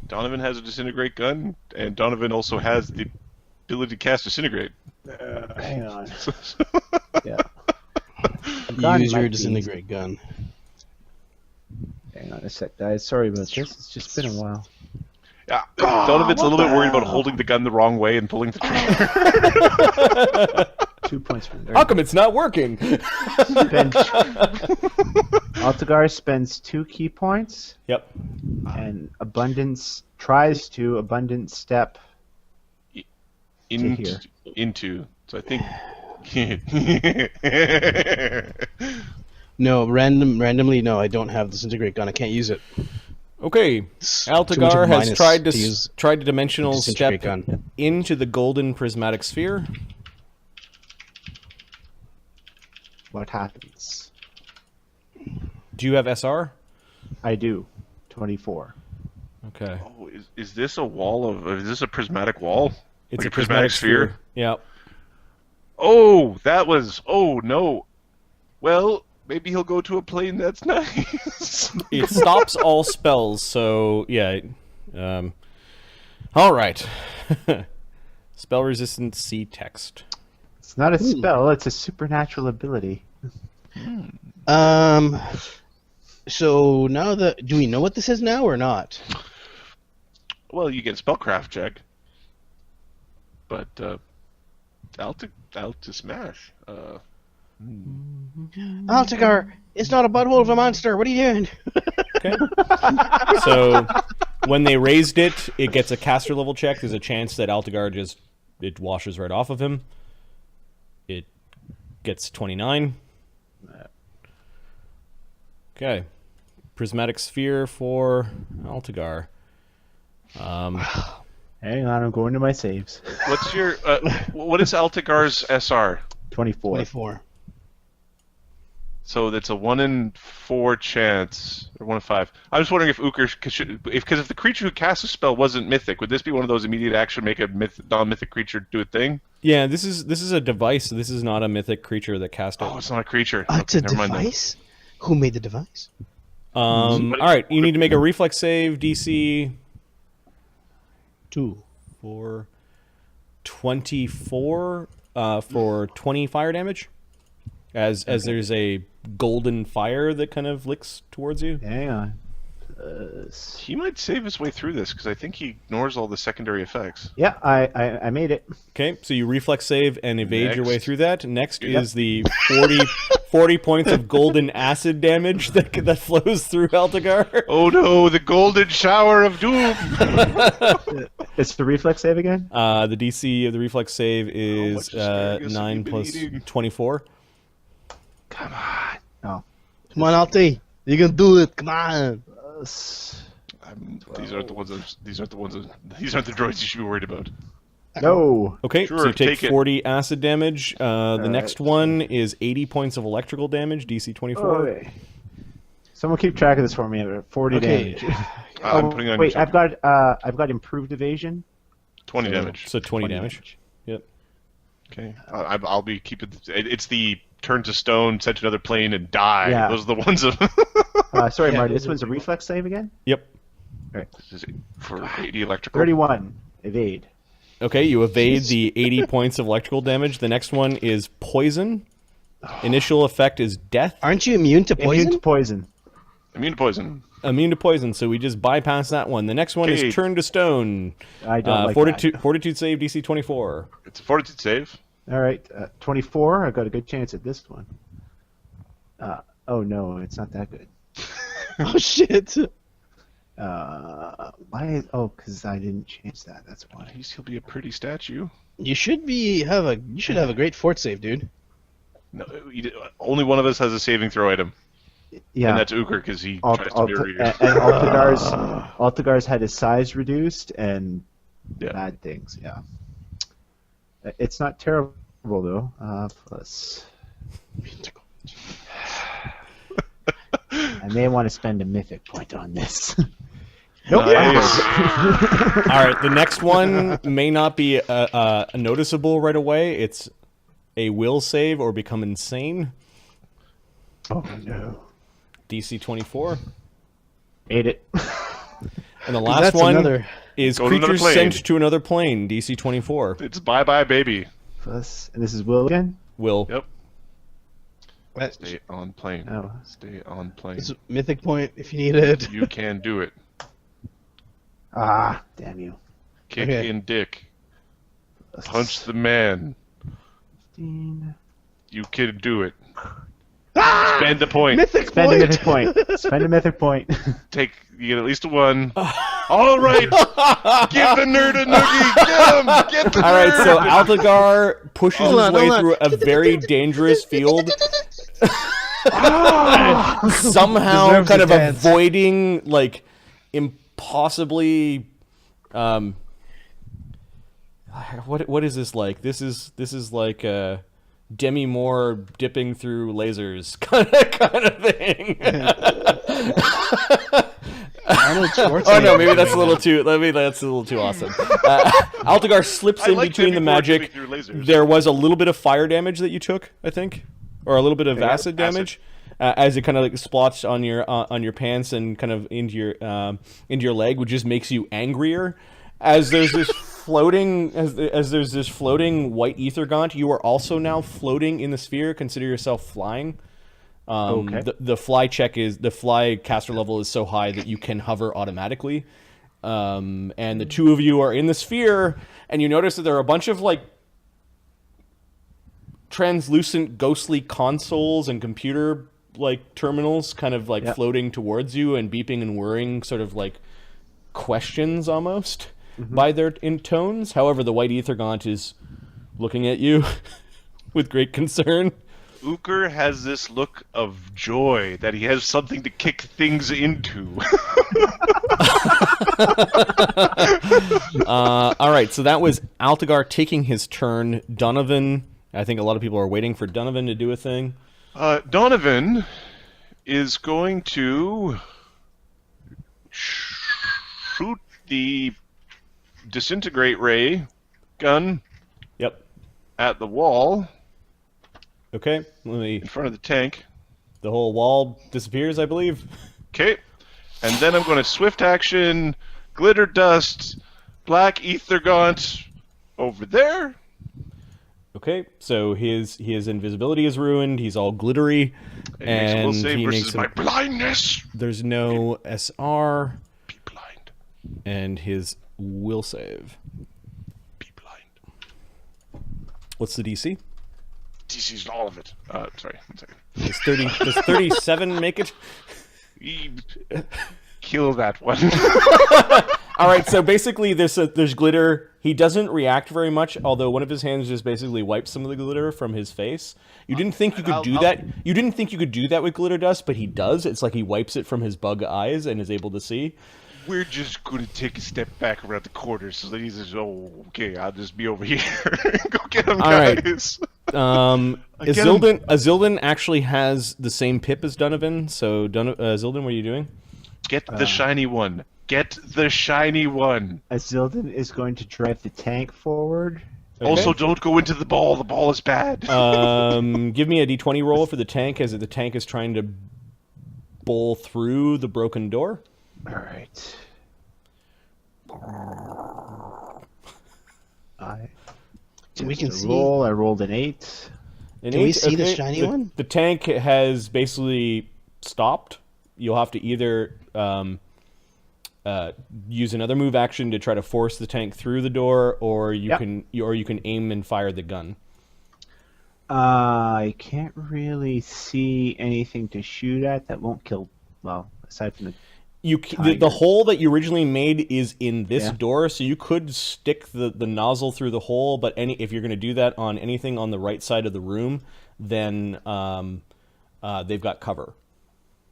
Donovan has a disintegrate gun, and Donovan also has the ability to cast disintegrate. Hang on. Yeah. I've gotten Use my your keys. disintegrate gun. Hang on a sec, guys. Sorry about this. It's just been a while. Yeah, Donovan's a little bit worried about holding the gun the wrong way and pulling the trigger. 2 points from there. How come it's not working? Altagar spends 2 key points, Yep. and Abundance tries to Abundance Step. into, here. into. So I think. No, randomly, no, I don't have disintegrate gun. I can't use it. Okay. It's too much of Altagar a has minus tried to use tried to dimensional disintegrate step gun. into the golden prismatic sphere. What happens? Do you have SR? I do. 24. Okay. Oh, is this a wall of? Is this a prismatic wall? It's Like a a prismatic sphere? Yeah. Oh, that was. Oh no. Well, maybe he'll go to a plane that's nice. It stops all spells, so yeah. All right. Spell resistant C text. It's not a spell, it's a supernatural ability. So now do we know what this is now or not? Well, you get a spellcraft check, but out to smash. Altagar, it's not a butthole of a monster. What are you doing? Okay. So when they raised it, it gets a caster level check. There's a chance that Altagar it washes right off of him. It gets 29. Okay. Prismatic sphere for Altagar. Hang on, I'm going to my saves. What's your? What is Altagar's SR? 24. 24. So that's a 1 in 4 chance, or 1 in 5. I was wondering if Uker because if the creature who casts a spell wasn't mythic, would this be one of those immediate action make a non-mythic creature do a thing? Yeah, this is a device. This is not a mythic creature that cast it. Oh, it's not a creature. It's a never mind then. device? Who made the device? All right, you need to make a reflex save, DC 2. for 24 for 20 fire damage. As there's a golden fire that kind of licks towards you. Hang on. He might save his way through this because I think he ignores all the secondary effects. Yeah, I made it. Okay, so you reflex save and evade your way Next. through that. Next is the 40 points of golden acid damage that flows through Altagar. Oh no, the golden shower of doom! It's the reflex save again? The DC of the reflex save is much asparagus have 9 you been plus eating? 24. Come on. Oh. Come on, Alti. You can do it. Come on. These aren't the ones. These aren't the droids you should be worried about. No. Okay, Sure, so you take take it. 40 acid damage. The next right. one is 80 points of electrical damage, DC 24. Okay. Someone keep track of this for me. I'm at 40 Okay. damage. I'm putting on Wait, your I've got improved evasion. 20 damage. So 20 damage. Yep. Okay. I'll be keeping. It's the turn to stone, sent to another plane, and die. Yeah. Those are the ones of. Sorry, Yeah, Marty. those This are one's a reflex save again. Yep. Is it for 80 electrical? 31 evade. Okay, you evade the 80 points of electrical damage. The next one is poison. Initial effect is death. Aren't you immune to poison? Immune to poison. Immune to poison. Immune to poison, so we just bypass that one. The next one Okay. is turn to stone. I don't like fortitude, that. Fortitude save, DC 24. It's a fortitude save. All right, 24. I've got a good chance at this one. Oh no, it's not that good. Oh shit! Why? Oh, because I didn't change that. That's why. At least he'll be a pretty statue. You should have a great fort save, dude. No, only one of us has a saving throw item, Yeah. and that's Uker because he Alt- tries to Alt- mirror you. and Altagar's had his size reduced and Yeah. bad things. Yeah. It's not terrible though. Plus, I may want to spend a mythic point on this. Nope. Nice. All right, the next one may not be noticeable right away. It's a will save or become insane. Oh no. DC 24. Ate it. And the last That's one another. is Go to another creatures plane. sent to another plane. DC 24. It's bye bye baby. Plus, and this is Will again. Will. Yep. That- Stay on plane. Oh. Stay on plane. It's a mythic point if you need it. You can do it. Ah, damn you. Kick Okay. in dick. Punch the man. 15. You can do it. Spend a point. Mythic Spend a point. mythic point. Spend a mythic point. You get at least a 1. All right. Give the nerd a noogie. Get him. Get the All right, so nerd. Altagar pushes Hold on, his way hold on. through a very dangerous field, somehow Deserves kind a of dance. avoiding like impossibly. What is this like? This is like Demi Moore dipping through lasers kind of thing. Arnold Schwarzenegger. Oh no, maybe that's a little too. That's a little too awesome. Altagar slips I in like between Demi the Moore magic. dipping through lasers. There was a little bit of fire damage that you took, I think, or a little bit of acid damage, as it kind of like splots on your pants and kind of into your leg, which just makes you angrier. As there's this floating, as there's this floating white ethergaunt, you are also now floating in the sphere. Consider yourself flying. Okay. The fly caster level is so high that you can hover automatically. And the two of you are in the sphere, and you notice that there are a bunch of like translucent, ghostly consoles and computer like terminals, kind of like floating towards you and beeping and whirring, sort of like questions almost by their in tones. However, the white ethergaunt is looking at you with great concern. Uker has this look of joy that he has something to kick things into. All right, so that was Altagar taking his turn. Donovan, I think a lot of people are waiting for Donovan to do a thing. Donovan is going to shoot the disintegrate ray gun Yep. at the wall Okay. Let me. in front of the tank. The whole wall disappears, I believe. Okay. And then I'm going to swift action, glitter dust, black ether gaunt over there. Okay. So his invisibility is ruined. He's all glittery, And he makes a will and save he versus makes my a, blindness. there's no SR, Be blind. and his will save. Be blind. What's the DC? DC's all of it. Sorry, 1 second. Does 37 make it? Kill that one. All right, so basically there's glitter. He doesn't react very much, although one of his hands just basically wipes some of the glitter from his face. You didn't think you could do that. You didn't think you could do that with glitter dust, but he does. It's like he wipes it from his bug eyes and is able to see. We're just going to take a step back around the corner so that he's just, oh, okay, I'll just be over here. Go get him, All right. guys. Azildan actually has the same pip as Donovan. So, Azildan, what are you doing? Get the shiny one. Get the shiny one. Azildan is going to drive the tank forward. Okay. Also, don't go into the ball. The ball is bad. Give me a d20 roll for the tank, as the tank is trying to bowl through the broken door. All right. So we can see. Roll. I rolled an 8. Can we see the shiny one? The tank has basically stopped. You'll have to either use another move action to try to force the tank through the door, or you can aim and fire the gun. I can't really see anything to shoot at that won't kill. Well, aside from the hole that you originally made is in this door, so you could stick the nozzle through the hole. But if you're going to do that on anything on the right side of the room, then they've got cover.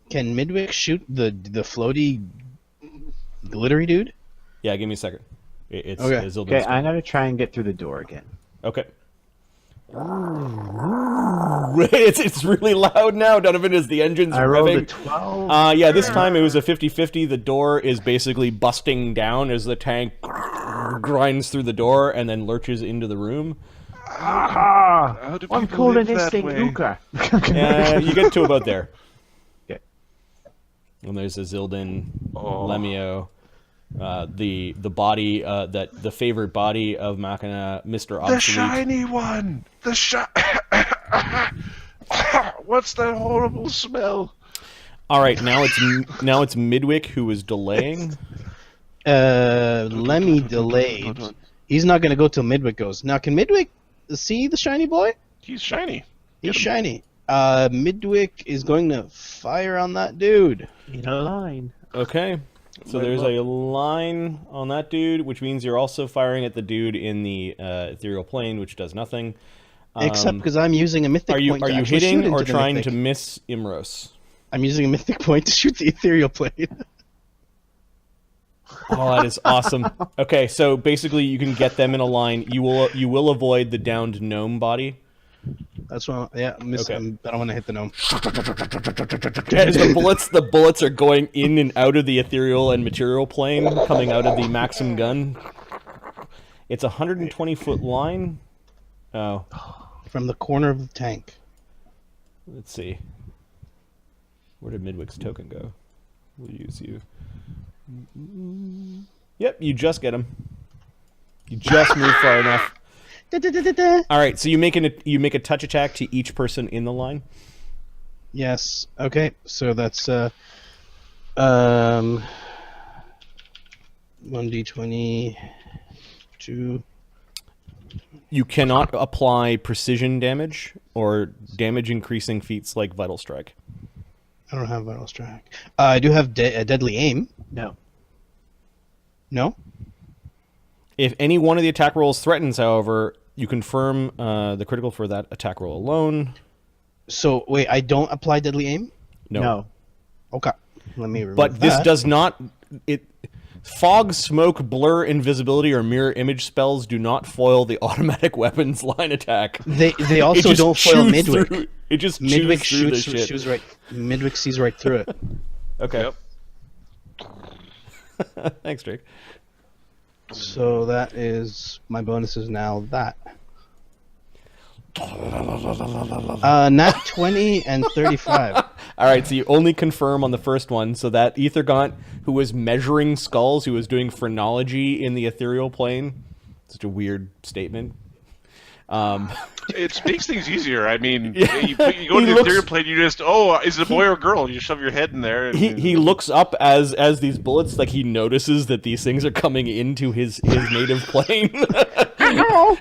Can Midwick shoot the floaty glittery dude? Yeah, give me a second. It's okay. Okay, I'm gonna try and get through the door again. Okay. It's really loud now, Donovan, as the engine's I rolled a revving. 12. Yeah, this time it was a 50-50. The door is basically busting down as the tank grinds through the door and then lurches into the room. How do I'm people calling live this that thing way? Luca. You get to about there. Okay. And there's Azildan, Oh. Lemio, the body that the favorite body of Machina, Mr. Obsolete. The shiny one. What's that horrible smell? All right, now it's Midwick who is delaying. Lemmy delayed. He's not going to go till Midwick goes. Now, can Midwick see the shiny boy? He's shiny. He's shiny. Midwick is going to fire on that dude. In a line. Okay. So there's a line on that dude, which means you're also firing at the dude in the ethereal plane, which does nothing. Except because I'm using a mythic point. Are to you actually shoot hitting into or the trying mythic. to miss Imros? I'm using a mythic point to shoot the ethereal plane. Oh, that is awesome. Okay, so basically you can get them in a line. You will avoid the downed gnome body. That's what. I don't want to hit the gnome. As the bullets are going in and out of the ethereal and material plane, coming out of the Maxim gun. It's a 120-foot line. Oh. From the corner of the tank. Let's see. Where did Midwick's token go? We'll use you. Yep, you just get him. You just move far enough. All right, so you make a touch attack to each person in the line. Yes. Okay. So that's 1d20, 2. You cannot apply precision damage or damage increasing feats like Vital Strike. I don't have Vital Strike. I do have a Deadly Aim. No. No? If any one of the attack rolls threatens, however, you confirm the critical for that attack roll alone. So, wait, I don't apply Deadly Aim? No. Okay. Let me remove But this that. does not... Fog, smoke, blur, invisibility, or mirror image spells do not foil the automatic weapons line attack. They also just don't foil chews Midwick. through- It just Midwick chews through the shoots shit. right. Midwick sees right through it. Okay. Yep. Thanks, Drake. So that is my bonus is now that. Nat 20 and 35. All right, so you only confirm on the first one. So that ethergaunt who was measuring skulls, who was doing phrenology in the ethereal plane. Such a weird statement. It makes things easier. I mean, Yeah. you go to He the looks- ethereal plane, you just, is it a boy or a girl? You shove your head in there. And, He looks up as these bullets, like he notices that these things are coming into his native plane.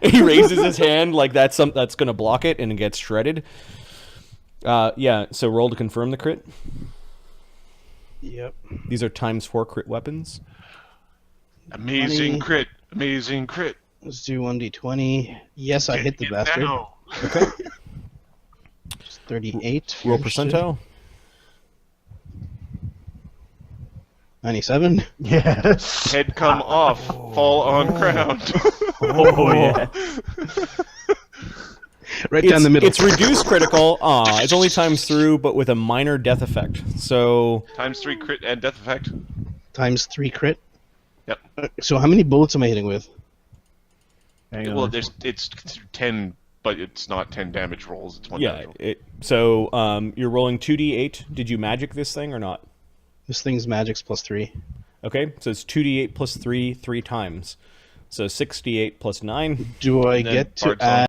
He raises his hand like that's gonna block it and it gets shredded. Yeah, so roll to confirm the crit. Yep. These are ×4 crit weapons. Amazing 20. crit. Amazing crit. Let's do 1d20. Yes, I hit the Get bastard. now. Okay. Just 38. Roll for percentile. 97. Yes. Head come off. Fall on ground. Oh yeah. Right down the middle. It's reduced critical. It's only times through, but with a minor death effect. So ×3 crit and death effect. ×3 crit. Yep. So how many bullets am I hitting with? Hang Well, on. it's considered 10, but it's not 10 damage rolls. It's 1 damage yeah. roll. So you're rolling 2d8. Did you magic this thing or not? This thing's magic's +3. Okay, so it's 2d8 plus 3 times. So 6d8 plus 9. Do I And then get to Bard's on. add